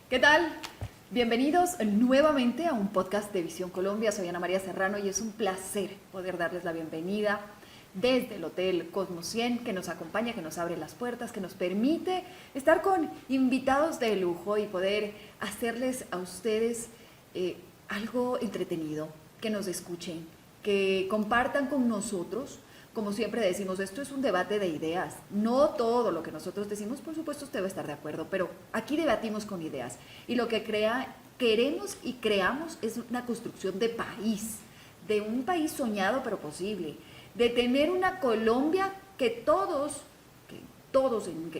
¿Qué tal? Bienvenidos nuevamente a un podcast de Visión Colombia. Soy Ana María Serrano y es un placer poder darles la bienvenida desde el Hotel Cosmos 100, que nos acompaña, que nos abre las puertas, que nos permite estar con invitados de lujo y poder hacerles a ustedes algo entretenido, que nos escuchen, que compartan con nosotros. Como siempre decimos, esto es un debate de ideas. No todo lo que nosotros decimos, por supuesto, usted va a estar de acuerdo, pero aquí debatimos con ideas. Y lo que queremos y creamos es una construcción de país, de un país soñado pero posible, de tener una Colombia que todos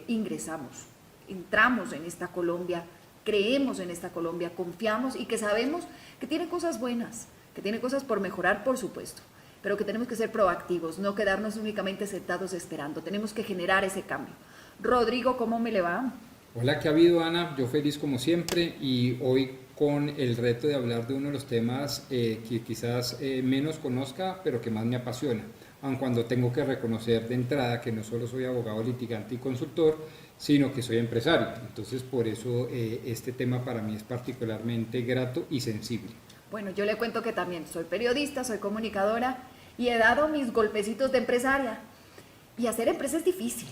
ingresamos, entramos en esta Colombia, creemos en esta Colombia, confiamos y que sabemos que tiene cosas buenas, que tiene cosas por mejorar, por supuesto, pero que tenemos que ser proactivos, no quedarnos únicamente sentados esperando, tenemos que generar ese cambio. Rodrigo, ¿cómo me le va? Hola, ¿qué ha habido, Ana? Yo feliz como siempre y hoy con el reto de hablar de uno de los temas que quizás menos conozca, pero que más me apasiona, aun cuando tengo que reconocer de entrada que no solo soy abogado, litigante y consultor, sino que soy empresario. Entonces, por eso este tema para mí es particularmente grato y sensible. Bueno, yo le cuento que también soy periodista, soy comunicadora y he dado mis golpecitos de empresaria. Y hacer empresa es difícil,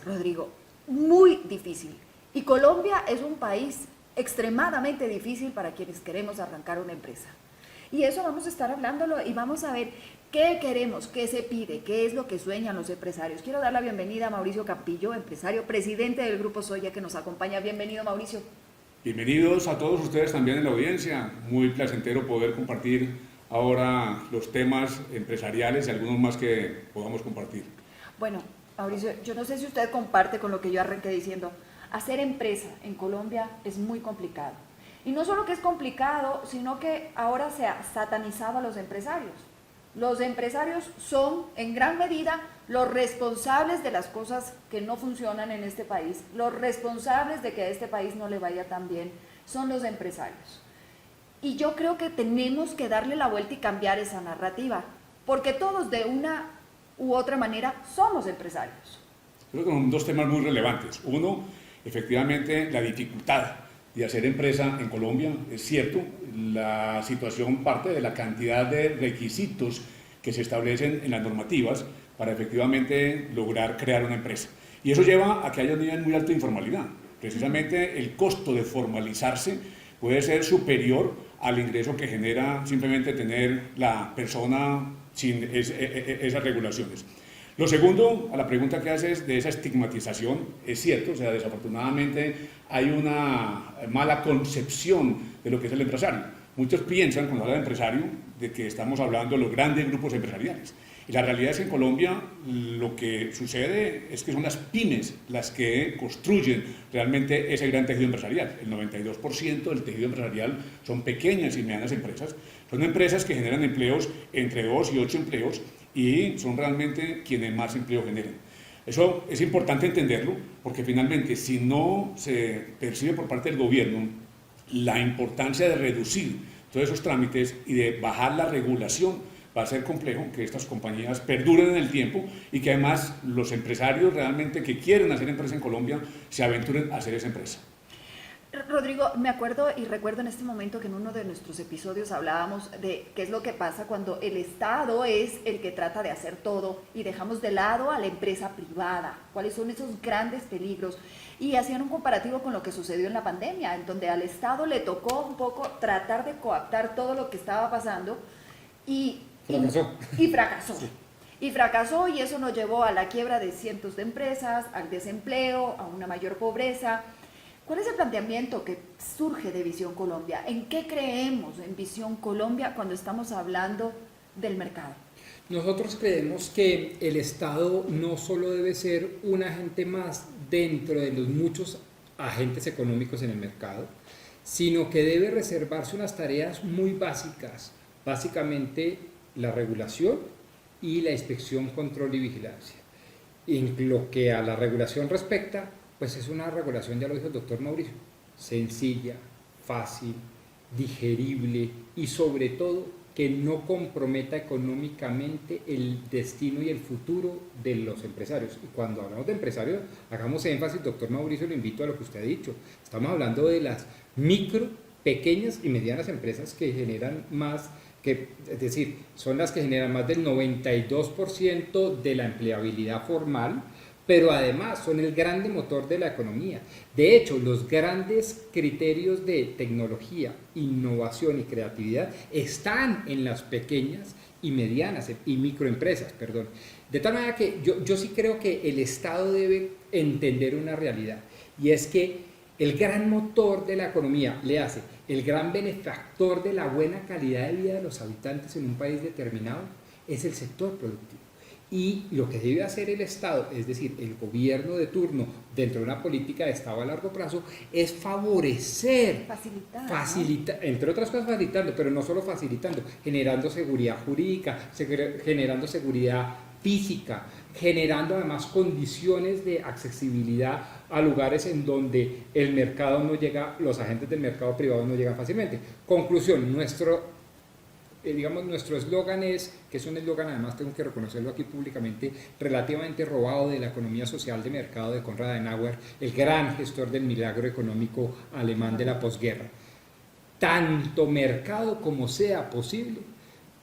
Rodrigo, muy difícil. Y Colombia es un país extremadamente difícil para quienes queremos arrancar una empresa. Y eso vamos a estar hablándolo y vamos a ver qué queremos, qué se pide, qué es lo que sueñan los empresarios. Quiero dar la bienvenida a Mauricio Campillo, empresario, presidente del Grupo Soya, que nos acompaña. Bienvenido, Mauricio. Bienvenidos a todos ustedes también en la audiencia. Muy placentero poder compartir ahora los temas empresariales y algunos más que podamos compartir. Bueno, Mauricio, yo no sé si usted comparte con lo que yo arranqué diciendo. Hacer empresa en Colombia es muy complicado. Y no solo que es complicado, sino que ahora se ha satanizado a los empresarios. Los empresarios son, en gran medida, los responsables de las cosas que no funcionan en este país. Los responsables de que a este país no le vaya tan bien son los empresarios. Y yo creo que tenemos que darle la vuelta y cambiar esa narrativa, porque todos de una u otra manera somos empresarios. Creo que son dos temas muy relevantes. Uno, efectivamente, la dificultad de hacer empresa en Colombia. Es cierto, la situación parte de la cantidad de requisitos que se establecen en las normativas para efectivamente lograr crear una empresa. Y eso lleva a que haya un nivel muy alto de informalidad. Precisamente el costo de formalizarse puede ser superior al ingreso que genera simplemente tener la persona sin esas regulaciones. Lo segundo, a la pregunta que haces de esa estigmatización, es cierto, o sea, desafortunadamente hay una mala concepción de lo que es el empresario. Muchos piensan, cuando hablan de empresario, de que estamos hablando de los grandes grupos empresariales. Y la realidad es que en Colombia lo que sucede es que son las pymes las que construyen realmente ese gran tejido empresarial. El 92% del tejido empresarial son pequeñas y medianas empresas. Son empresas que generan empleos entre 2 y 8 empleos y son realmente quienes más empleo generan. Eso es importante entenderlo porque finalmente si no se percibe por parte del gobierno la importancia de reducir todos esos trámites y de bajar la regulación, va a ser complejo que estas compañías perduren en el tiempo y que además los empresarios realmente que quieren hacer empresa en Colombia se aventuren a hacer esa empresa. Rodrigo, me acuerdo y recuerdo en este momento que en uno de nuestros episodios hablábamos de qué es lo que pasa cuando el Estado es el que trata de hacer todo y dejamos de lado a la empresa privada, cuáles son esos grandes peligros. Y hacían un comparativo con lo que sucedió en la pandemia, en donde al Estado le tocó un poco tratar de coaptar todo lo que estaba pasando y fracasó. Sí. Y fracasó y eso nos llevó a la quiebra de cientos de empresas, al desempleo, a una mayor pobreza. ¿Cuál es el planteamiento que surge de Visión Colombia? ¿En qué creemos en Visión Colombia cuando estamos hablando del mercado? Nosotros creemos que el Estado no solo debe ser un agente más dentro de los muchos agentes económicos en el mercado, sino que debe reservarse unas tareas muy básicas, básicamente la regulación y la inspección, control y vigilancia. En lo que a la regulación respecta, pues es una regulación, ya lo dijo el doctor Mauricio, sencilla, fácil, digerible y sobre todo que no comprometa económicamente el destino y el futuro de los empresarios. Y cuando hablamos de empresarios, hagamos énfasis, doctor Mauricio, lo invito a lo que usted ha dicho. Estamos hablando de las micro, pequeñas y medianas empresas que generan más, es decir, son las que generan más del 92% de la empleabilidad formal, pero además son el grande motor de la economía. De hecho, los grandes criterios de tecnología, innovación y creatividad están en las pequeñas y medianas y microempresas, perdón. De tal manera que yo sí creo que el Estado debe entender una realidad, y es que el gran motor de la economía, le hace el gran benefactor de la buena calidad de vida de los habitantes en un país determinado, es el sector productivo. Y lo que debe hacer el Estado, es decir, el gobierno de turno, dentro de una política de Estado a largo plazo, es favorecer, facilitar, ¿no? Entre otras cosas facilitando, pero no solo facilitando, generando seguridad jurídica, generando seguridad física, generando además condiciones de accesibilidad a lugares en donde el mercado no llega, los agentes del mercado privado no llegan fácilmente. Conclusión, nuestro eslogan es, que es un eslogan, además tengo que reconocerlo aquí públicamente, relativamente robado de la economía social de mercado de Konrad Adenauer, el gran gestor del milagro económico alemán de la posguerra. Tanto mercado como sea posible,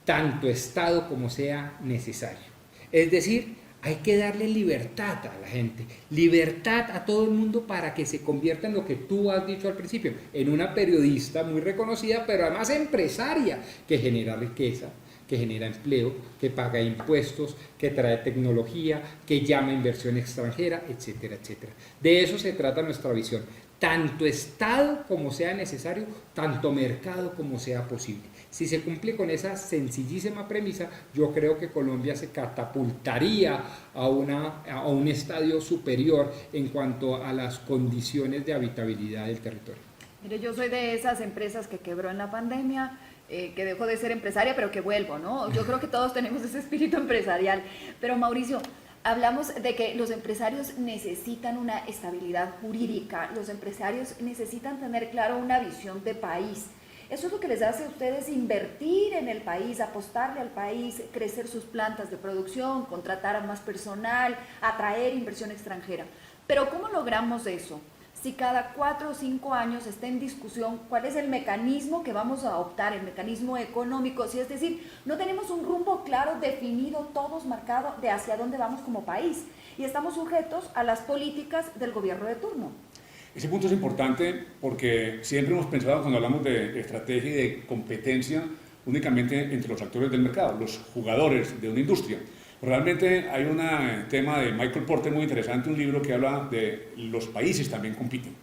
tanto Estado como sea necesario. Es decir, hay que darle libertad a la gente, libertad a todo el mundo para que se convierta en lo que tú has dicho al principio, en una periodista muy reconocida, pero además empresaria, que genera riqueza, que genera empleo, que paga impuestos, que trae tecnología, que llama inversión extranjera, etcétera, etcétera. De eso se trata nuestra visión. Tanto Estado como sea necesario, tanto mercado como sea posible. Si se cumple con esa sencillísima premisa, yo creo que Colombia se catapultaría a un estadio superior en cuanto a las condiciones de habitabilidad del territorio. Mire, yo soy de esas empresas que quebró en la pandemia, que dejó de ser empresaria, pero que vuelvo, ¿no? Yo creo que todos tenemos ese espíritu empresarial. Pero Mauricio, hablamos de que los empresarios necesitan una estabilidad jurídica, los empresarios necesitan tener claro una visión de país. Eso es lo que les hace a ustedes invertir en el país, apostarle al país, crecer sus plantas de producción, contratar a más personal, atraer inversión extranjera. Pero ¿cómo logramos eso? Si cada 4 o 5 años está en discusión cuál es el mecanismo que vamos a optar, el mecanismo económico, si es decir, no tenemos un rumbo claro, definido, todos marcado de hacia dónde vamos como país y estamos sujetos a las políticas del gobierno de turno. Ese punto es importante porque siempre hemos pensado, cuando hablamos de estrategia y de competencia, únicamente entre los actores del mercado, los jugadores de una industria. Realmente hay un tema de Michael Porter muy interesante, un libro que habla de los países también compiten.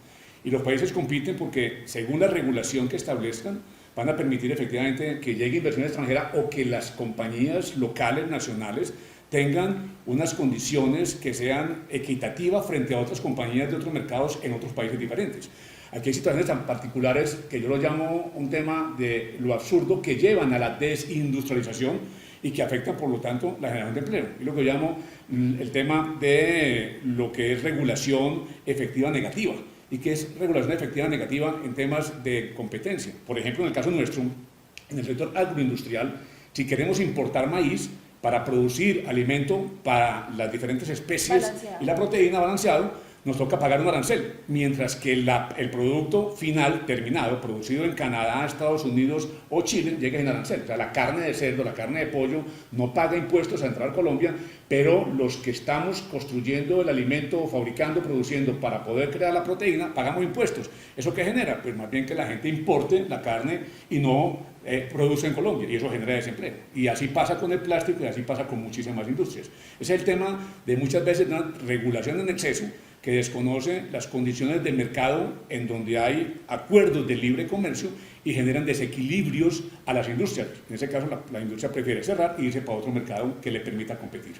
Y los países compiten porque, según la regulación que establezcan, van a permitir efectivamente que llegue inversión extranjera o que las compañías locales, nacionales, tengan unas condiciones que sean equitativas frente a otras compañías de otros mercados en otros países diferentes. Aquí hay situaciones tan particulares que yo lo llamo un tema de lo absurdo que llevan a la desindustrialización y que afectan, por lo tanto, la generación de empleo. Y lo que yo llamo el tema de lo que es regulación efectiva negativa. ¿Y qué es regulación efectiva negativa en temas de competencia? Por ejemplo, en el caso nuestro, en el sector agroindustrial, si queremos importar maíz para producir alimento para las diferentes especies balanceado, y la proteína balanceado, nos toca pagar un arancel, mientras que el producto final, terminado, producido en Canadá, Estados Unidos o Chile, llega sin arancel. O sea, la carne de cerdo, la carne de pollo no paga impuestos a entrar a Colombia, pero los que estamos construyendo el alimento, fabricando, produciendo para poder crear la proteína, pagamos impuestos. ¿Eso qué genera? Pues más bien que la gente importe la carne y no produce en Colombia, y eso genera desempleo. Y así pasa con el plástico y así pasa con muchísimas industrias. Ese es el tema de muchas veces una regulación en exceso que desconoce las condiciones del mercado en donde hay acuerdos de libre comercio y generan desequilibrios a las industrias. En ese caso la industria prefiere cerrar y irse para otro mercado que le permita competir.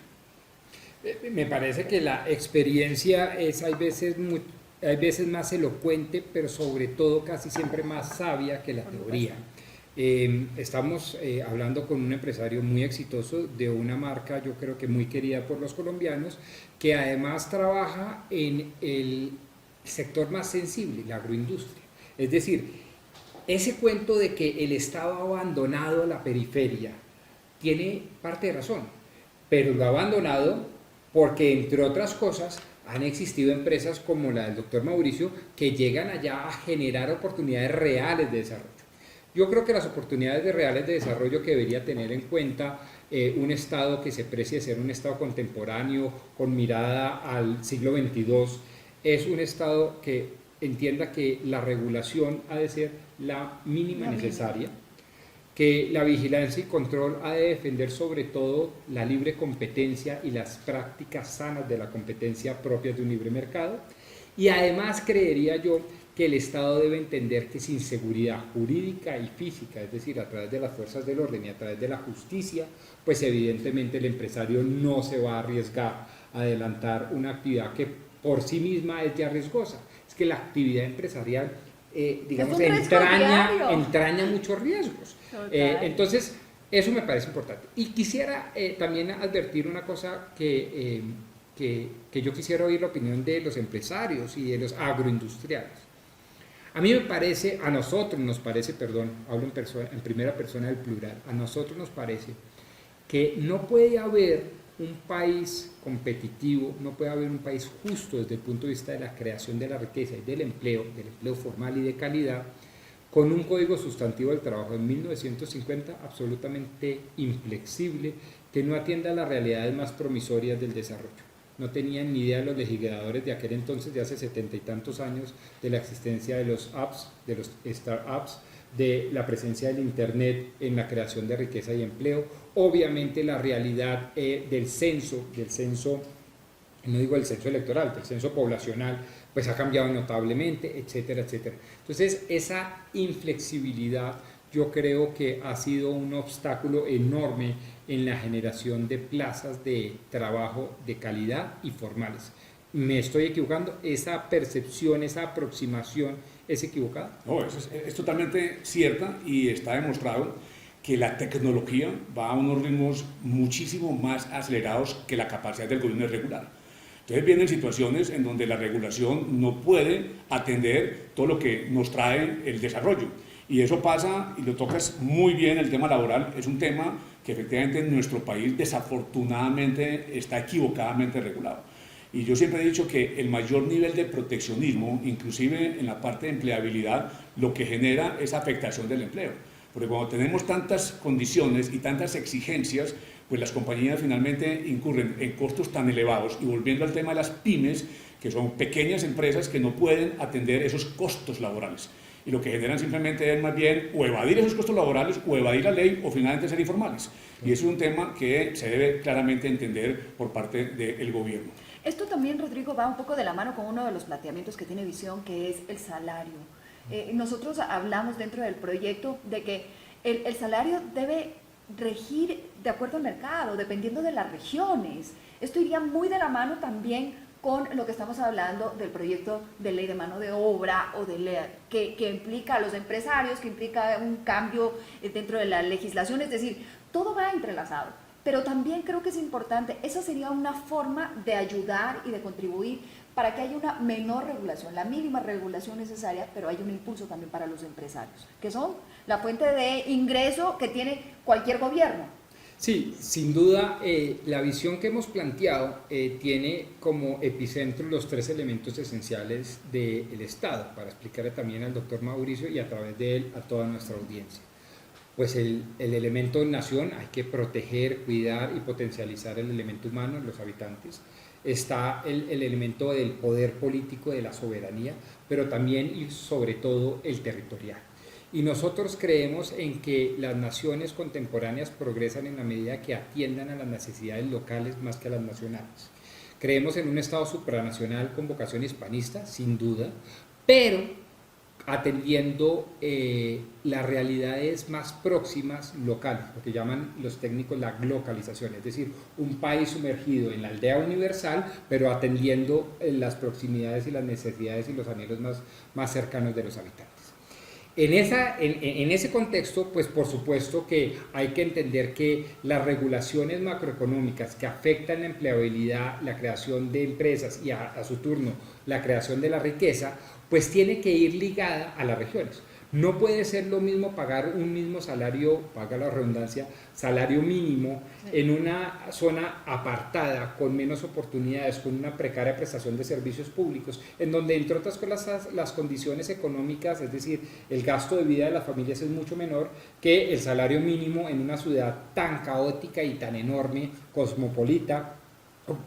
Me parece que la experiencia es hay veces más elocuente, pero sobre todo casi siempre más sabia que la teoría. Estamos hablando con un empresario muy exitoso de una marca, yo creo que muy querida por los colombianos, que además trabaja en el sector más sensible, la agroindustria. Es decir, ese cuento de que el Estado ha abandonado la periferia tiene parte de razón, pero lo ha abandonado porque, entre otras cosas, han existido empresas como la del doctor Mauricio que llegan allá a generar oportunidades reales de desarrollo. Yo creo que las oportunidades reales de desarrollo que debería tener en cuenta un Estado que se precie ser un Estado contemporáneo con mirada al siglo XXII es un Estado que entienda que la regulación ha de ser la mínima necesaria, que la vigilancia y control ha de defender sobre todo la libre competencia y las prácticas sanas de la competencia propias de un libre mercado, y además creería yo que el Estado debe entender que sin seguridad jurídica y física, es decir, a través de las fuerzas del orden y a través de la justicia, pues evidentemente el empresario no se va a arriesgar a adelantar una actividad que por sí misma es ya riesgosa. Es que la actividad empresarial, digamos, entraña muchos riesgos. Entonces, eso me parece importante. Y quisiera también advertir una cosa que yo quisiera oír la opinión de los empresarios y de los agroindustriales. A mí me parece, a nosotros nos parece, perdón, hablo en primera persona del plural, a nosotros nos parece que no puede haber un país competitivo, no puede haber un país justo desde el punto de vista de la creación de la riqueza y del empleo formal y de calidad, con un código sustantivo del trabajo de 1950 absolutamente inflexible, que no atienda a las realidades más promisorias del desarrollo. No tenían ni idea los legisladores de aquel entonces, de hace 70 y tantos años, de la existencia de los apps, de los startups, de la presencia del Internet en la creación de riqueza y empleo. Obviamente la realidad del censo, no digo el censo electoral, del censo poblacional, pues ha cambiado notablemente, etcétera, etcétera. Entonces, esa inflexibilidad yo creo que ha sido un obstáculo enorme en la generación de plazas de trabajo de calidad y formales. ¿Me estoy equivocando? ¿Esa percepción, esa aproximación es equivocada? No, es totalmente cierta, y está demostrado que la tecnología va a unos ritmos muchísimo más acelerados que la capacidad del gobierno de regular. Entonces vienen situaciones en donde la regulación no puede atender todo lo que nos trae el desarrollo. Y eso pasa, y lo tocas muy bien, el tema laboral es un tema que efectivamente en nuestro país desafortunadamente está equivocadamente regulado. Y yo siempre he dicho que el mayor nivel de proteccionismo, inclusive en la parte de empleabilidad, lo que genera es afectación del empleo. Porque cuando tenemos tantas condiciones y tantas exigencias, pues las compañías finalmente incurren en costos tan elevados. Y volviendo al tema de las pymes, que son pequeñas empresas que no pueden atender esos costos laborales. Y lo que generan simplemente es más bien o evadir esos costos laborales o evadir la ley o finalmente ser informales. Y eso es un tema que se debe claramente entender por parte del gobierno. Esto también, Rodrigo, va un poco de la mano con uno de los planteamientos que tiene Visión, que es el salario. Nosotros hablamos dentro del proyecto de que el salario debe regir de acuerdo al mercado, dependiendo de las regiones. Esto iría muy de la mano también con lo que estamos hablando del proyecto de ley de mano de obra o de ley que implica a los empresarios, que implica un cambio dentro de la legislación, es decir, todo va entrelazado. Pero también creo que es importante, esa sería una forma de ayudar y de contribuir para que haya una menor regulación, la mínima regulación necesaria, pero hay un impulso también para los empresarios, que son la fuente de ingreso que tiene cualquier gobierno. Sí, sin duda, la visión que hemos planteado tiene como epicentro los tres elementos esenciales del Estado, para explicarle también al doctor Mauricio y a través de él a toda nuestra audiencia. Pues el elemento nación, hay que proteger, cuidar y potencializar el elemento humano, los habitantes. Está el elemento del poder político, de la soberanía, pero también y sobre todo el territorial. Y nosotros creemos en que las naciones contemporáneas progresan en la medida que atiendan a las necesidades locales más que a las nacionales. Creemos en un Estado supranacional con vocación hispanista, sin duda, pero atendiendo las realidades más próximas locales, lo que llaman los técnicos la glocalización, es decir, un país sumergido en la aldea universal, pero atendiendo las proximidades y las necesidades y los anhelos más cercanos de los habitantes. En ese contexto, pues por supuesto que hay que entender que las regulaciones macroeconómicas que afectan la empleabilidad, la creación de empresas y a su turno la creación de la riqueza, pues tiene que ir ligada a las regiones. No puede ser lo mismo pagar un mismo salario, paga la redundancia, salario mínimo en una zona apartada, con menos oportunidades, con una precaria prestación de servicios públicos, en donde entre otras cosas las condiciones económicas, es decir, el gasto de vida de las familias es mucho menor que el salario mínimo en una ciudad tan caótica y tan enorme, cosmopolita,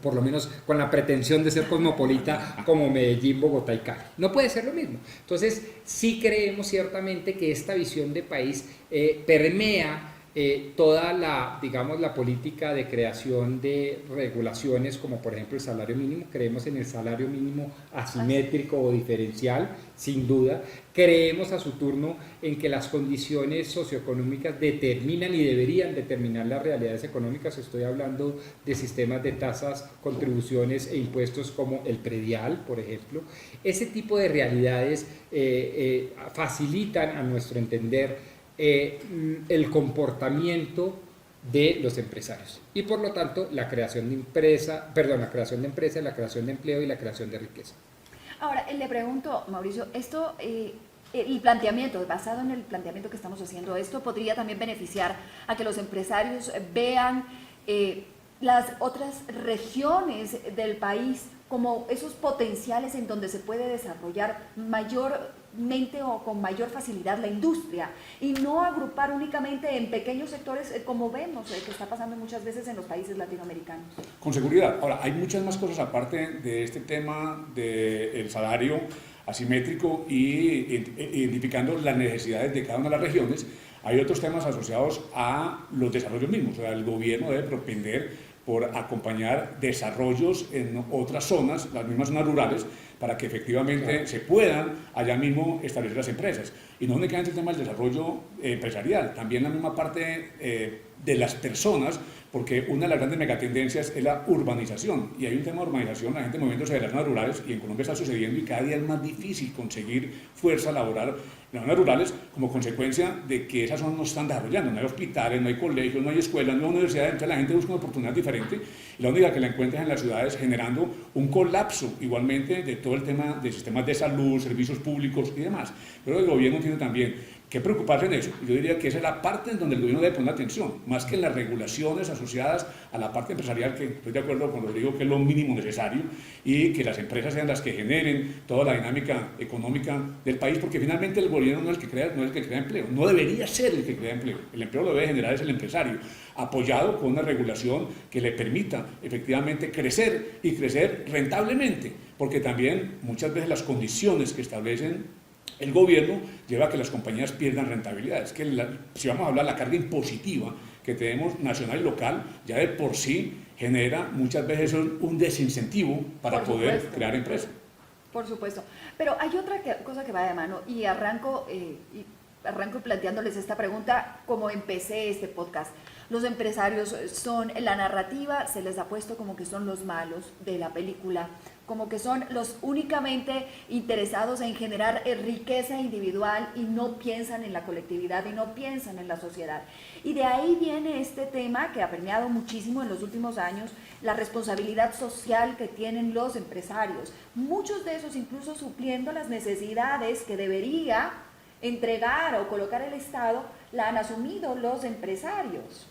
por lo menos con la pretensión de ser cosmopolita como Medellín, Bogotá y Cali. No puede ser lo mismo. Entonces, sí creemos ciertamente que esta visión de país permea toda la, digamos, la política de creación de regulaciones, como por ejemplo el salario mínimo. Creemos en el salario mínimo asimétrico o diferencial, sin duda. Creemos a su turno en que las condiciones socioeconómicas determinan y deberían determinar las realidades económicas. Estoy hablando de sistemas de tasas, contribuciones e impuestos como el predial, por ejemplo. Ese tipo de realidades facilitan, a nuestro entender, el comportamiento de los empresarios y por lo tanto la creación de empresas, la creación de empleo y la creación de riqueza. Ahora, le pregunto, Mauricio, esto, el planteamiento, basado en el planteamiento que estamos haciendo, ¿esto podría también beneficiar a que los empresarios vean las otras regiones del país como esos potenciales en donde se puede desarrollar mayormente o con mayor facilidad la industria y no agrupar únicamente en pequeños sectores como vemos que está pasando muchas veces en los países latinoamericanos? Con seguridad. Ahora, hay muchas más cosas aparte de este tema del salario asimétrico y identificando las necesidades de cada una de las regiones. Hay otros temas asociados a los desarrollos mismos. O sea, el gobierno debe propender por acompañar desarrollos en otras zonas, las mismas zonas rurales, para que efectivamente se puedan allá mismo establecer las empresas. Y no únicamente el tema del desarrollo empresarial, también la misma parte de las personas, porque una de las grandes megatendencias es la urbanización, y hay un tema de urbanización, la gente moviéndose de las zonas rurales, y en Colombia está sucediendo, y cada día es más difícil conseguir fuerza laboral en las zonas rurales como consecuencia de que esas zonas no están desarrollando, no hay hospitales, no hay colegios, no hay escuelas, no hay universidades, entonces la gente busca una oportunidad diferente, y la única que la encuentran en las ciudades, generando un colapso igualmente de todo el tema de sistemas de salud, servicios públicos y demás. Pero el gobierno tiene también que preocuparse en eso. Yo diría que esa es la parte en donde el gobierno debe poner atención, más que en las regulaciones asociadas a la parte empresarial, que estoy de acuerdo cuando digo que es lo mínimo necesario, y que las empresas sean las que generen toda la dinámica económica del país, porque finalmente el gobierno no es el que crea empleo, no debería ser el que crea empleo, el empleo lo debe generar es el empresario, apoyado con una regulación que le permita efectivamente crecer y crecer rentablemente, porque también muchas veces las condiciones que establecen el gobierno lleva a que las compañías pierdan rentabilidad. Es que si vamos a hablar de la carga impositiva que tenemos nacional y local, ya de por sí genera muchas veces un desincentivo para poder crear empresas. Por supuesto. Pero hay otra cosa que va de mano y arranco planteándoles esta pregunta como empecé este podcast. Los empresarios son, en la narrativa se les ha puesto como que son los malos de la película, como que son los únicamente interesados en generar riqueza individual y no piensan en la colectividad y no piensan en la sociedad. Y de ahí viene este tema que ha permeado muchísimo en los últimos años, la responsabilidad social que tienen los empresarios. Muchos de esos incluso supliendo las necesidades que debería entregar o colocar el Estado, la han asumido los empresarios.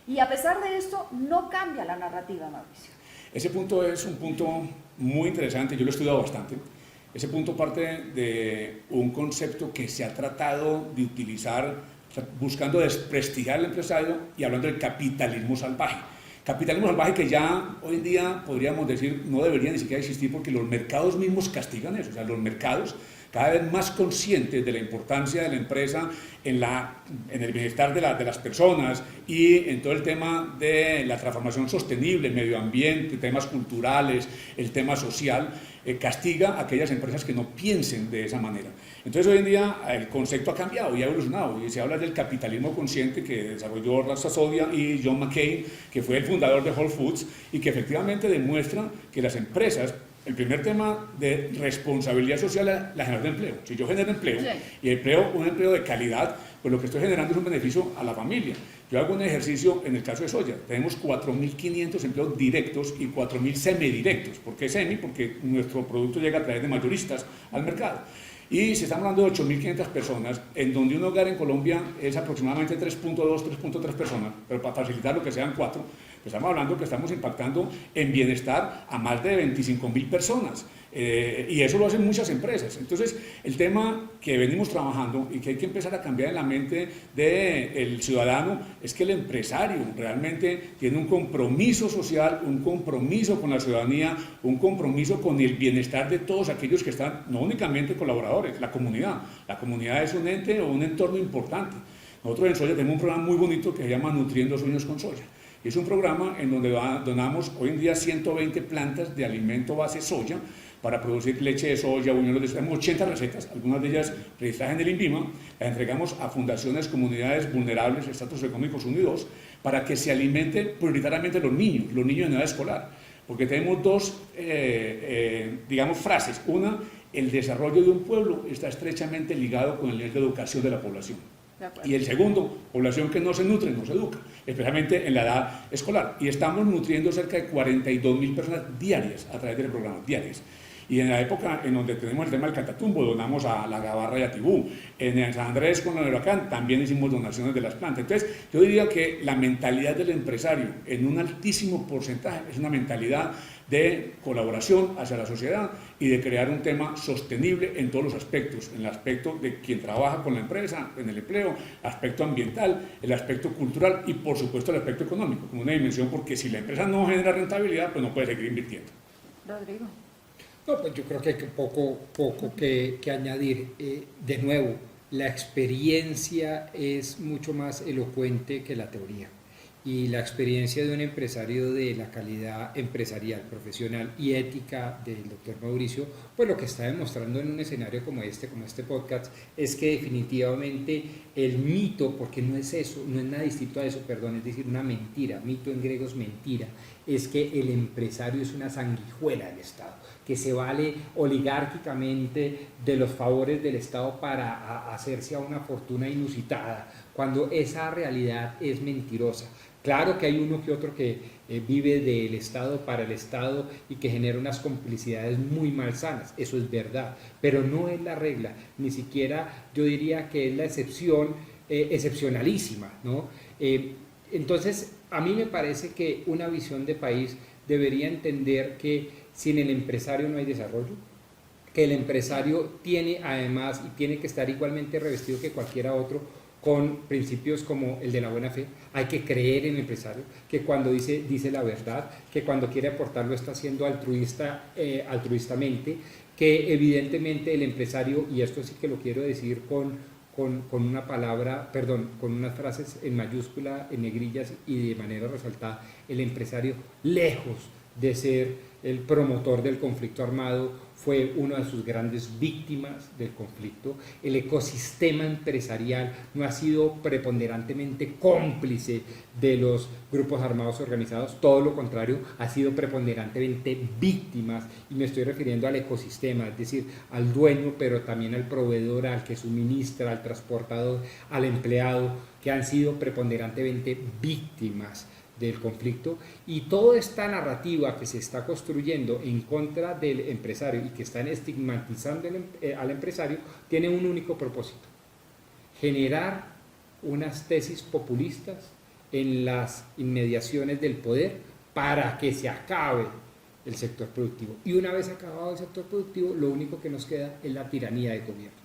Y a pesar de esto, no cambia la narrativa, Mauricio. Ese punto es un punto muy interesante, yo lo he estudiado bastante. Ese punto parte de un concepto que se ha tratado de utilizar buscando desprestigiar al empresario y hablando del capitalismo salvaje. Capitalismo salvaje que ya hoy en día podríamos decir no debería ni siquiera existir porque los mercados mismos castigan eso. O sea, los mercados cada vez más conscientes de la importancia de la empresa en el bienestar de las personas y en todo el tema de la transformación sostenible, el medio ambiente, temas culturales, el tema social, castiga a aquellas empresas que no piensen de esa manera. Entonces hoy en día el concepto ha cambiado y ha evolucionado y se habla del capitalismo consciente que desarrolló Ralph Sasodia y John McCain, que fue el fundador de Whole Foods y que efectivamente demuestra que las empresas El primer tema de responsabilidad social es la generación de empleo. Si yo genero empleo, Sí. y un empleo de calidad, pues lo que estoy generando es un beneficio a la familia. Yo hago un ejercicio en el caso de soya. Tenemos 4.500 empleos directos y 4.000 semidirectos. ¿Por qué semi? Porque nuestro producto llega a través de mayoristas al mercado. Y se está hablando de 8.500 personas, en donde un hogar en Colombia es aproximadamente 3.2, 3.3 personas, pero para facilitar lo que sean 4, estamos hablando que estamos impactando en bienestar a más de 25.000 personas. Y eso lo hacen muchas empresas. Entonces, el tema que venimos trabajando y que hay que empezar a cambiar en la mente del ciudadano es que el empresario realmente tiene un compromiso social, un compromiso con la ciudadanía, un compromiso con el bienestar de todos aquellos que están, no únicamente colaboradores, la comunidad. La comunidad es un ente o un entorno importante. Nosotros en Soya tenemos un programa muy bonito que se llama Nutriendo Sueños con Soya. Es un programa en donde donamos hoy en día 120 plantas de alimento base soya para producir leche de soya, buñuelos de soya. Tenemos 80 recetas, algunas de ellas registradas en el INVIMA, las entregamos a fundaciones, comunidades vulnerables, estatus económicos 1 y 2, para que se alimenten prioritariamente los niños en edad escolar. Porque tenemos dos, digamos, frases. Una, el desarrollo de un pueblo está estrechamente ligado con el nivel de educación de la población. Y el segundo, población que no se nutre, no se educa, especialmente en la edad escolar. Y estamos nutriendo cerca de 42.000 personas diarias a través del programa, diarias. Y en la época en donde tenemos el tema del Catatumbo, donamos a La Gabarra y a Tibú. En San Andrés con el huracán también hicimos donaciones de las plantas. Entonces, yo diría que la mentalidad del empresario, en un altísimo porcentaje, es una mentalidad de colaboración hacia la sociedad y de crear un tema sostenible en todos los aspectos, en el aspecto de quien trabaja con la empresa, en el empleo, aspecto ambiental, el aspecto cultural y por supuesto el aspecto económico, como una dimensión, porque si la empresa no genera rentabilidad, pues no puede seguir invirtiendo. Rodrigo. No, pues yo creo que hay poco que añadir. De nuevo, la experiencia es mucho más elocuente que la teoría. Y la experiencia de un empresario de la calidad empresarial, profesional y ética del doctor Mauricio, pues lo que está demostrando en un escenario como este podcast, es que definitivamente el mito, porque no es eso, no es nada distinto a eso, perdón, es decir, una mentira, mito en griego es mentira, es que el empresario es una sanguijuela del Estado, que se vale oligárquicamente de los favores del Estado para hacerse a una fortuna inusitada, cuando esa realidad es mentirosa. Claro que hay uno que otro que vive del Estado para el Estado y que genera unas complicidades muy malsanas, eso es verdad, pero no es la regla, ni siquiera yo diría que es la excepción excepcionalísima, ¿no? Entonces, a mí me parece que una visión de país debería entender que sin el empresario no hay desarrollo, que el empresario tiene además y tiene que estar igualmente revestido que cualquiera otro con principios como el de la buena fe. Hay que creer en el empresario, que cuando dice la verdad, que cuando quiere aportar lo está haciendo altruistamente, que evidentemente el empresario, y esto sí que lo quiero decir con una palabra, perdón, con unas frases en mayúscula, en negrillas y de manera resaltada, el empresario, lejos de ser el promotor del conflicto armado, fue una de sus grandes víctimas del conflicto. El ecosistema empresarial no ha sido preponderantemente cómplice de los grupos armados organizados, todo lo contrario, ha sido preponderantemente víctimas, y me estoy refiriendo al ecosistema, es decir, al dueño, pero también al proveedor, al que suministra, al transportador, al empleado, que han sido preponderantemente víctimas del conflicto. Y toda esta narrativa que se está construyendo en contra del empresario y que están estigmatizando al empresario tiene un único propósito: generar unas tesis populistas en las inmediaciones del poder para que se acabe el sector productivo. Y una vez acabado el sector productivo, lo único que nos queda es la tiranía del gobierno.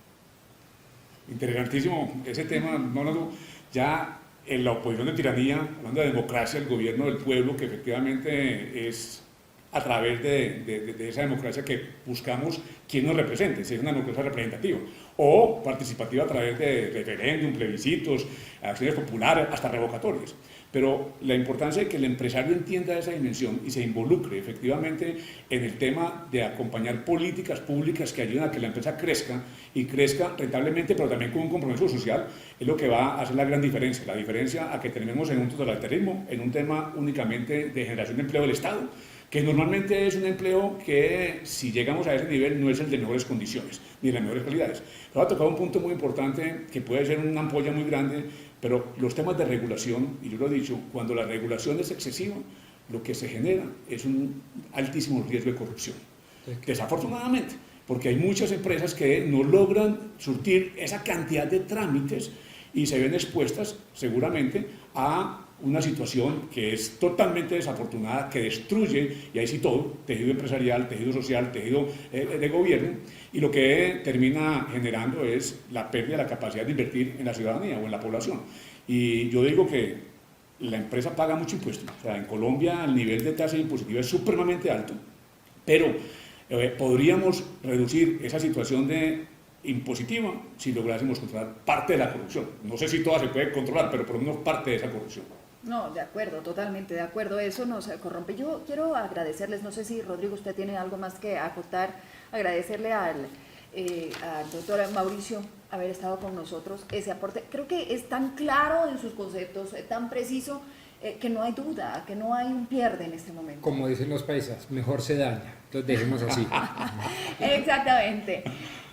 Interesantísimo ese tema, Mónaco. Ya en la oposición de tiranía, hablando de democracia, el gobierno del pueblo, que efectivamente es a través de esa democracia que buscamos quién nos represente, si es una democracia representativa o participativa a través de referéndum, plebiscitos, acciones populares, hasta revocatorias. Pero la importancia de que el empresario entienda esa dimensión y se involucre efectivamente en el tema de acompañar políticas públicas que ayuden a que la empresa crezca y crezca rentablemente, pero también con un compromiso social, es lo que va a hacer la gran diferencia. La diferencia a que tenemos en un totalitarismo, en un tema únicamente de generación de empleo del Estado, que normalmente es un empleo que, si llegamos a ese nivel, no es el de mejores condiciones, ni de las mejores calidades. Pero ha tocado un punto muy importante, que puede ser una ampolla muy grande, pero los temas de regulación, y yo lo he dicho, cuando la regulación es excesiva, lo que se genera es un altísimo riesgo de corrupción. Desafortunadamente, porque hay muchas empresas que no logran surtir esa cantidad de trámites y se ven expuestas seguramente a una situación que es totalmente desafortunada, que destruye, y ahí sí todo, tejido empresarial, tejido social, tejido de gobierno, y lo que termina generando es la pérdida de la capacidad de invertir en la ciudadanía o en la población. Y yo digo que la empresa paga mucho impuesto. O sea, en Colombia el nivel de tasa impositiva es supremamente alto, pero podríamos reducir esa situación de impositiva si lográsemos controlar parte de la corrupción. No sé si toda se puede controlar, pero por lo menos parte de esa corrupción. No, de acuerdo, totalmente de acuerdo, eso nos corrompe. Yo quiero agradecerles, no sé si Rodrigo usted tiene algo más que acotar, agradecerle al doctor Mauricio haber estado con nosotros, ese aporte, creo que es tan claro en sus conceptos, tan preciso, que no hay duda, que no hay un pierde en este momento. Como dicen los paisas, mejor se daña, entonces dejemos así. Exactamente.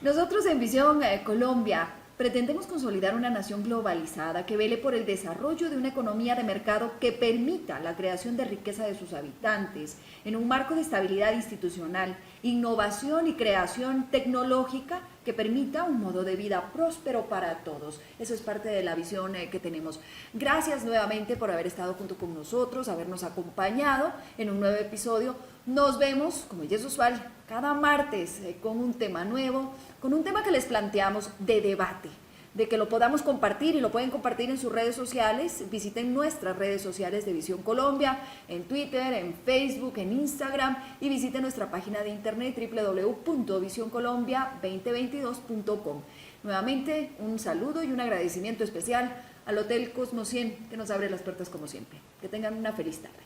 Nosotros en Visión Colombia pretendemos consolidar una nación globalizada que vele por el desarrollo de una economía de mercado que permita la creación de riqueza de sus habitantes en un marco de estabilidad institucional, innovación y creación tecnológica que permita un modo de vida próspero para todos. Eso es parte de la visión que tenemos. Gracias nuevamente por haber estado junto con nosotros, habernos acompañado en un nuevo episodio. Nos vemos, como ya es usual, cada martes con un tema nuevo, con un tema que les planteamos de debate, de que lo podamos compartir y lo pueden compartir en sus redes sociales. Visiten nuestras redes sociales de Visión Colombia, en Twitter, en Facebook, en Instagram, y visiten nuestra página de internet www.visioncolombia2022.com. Nuevamente, un saludo y un agradecimiento especial al Hotel Cosmo 100, que nos abre las puertas como siempre. Que tengan una feliz tarde.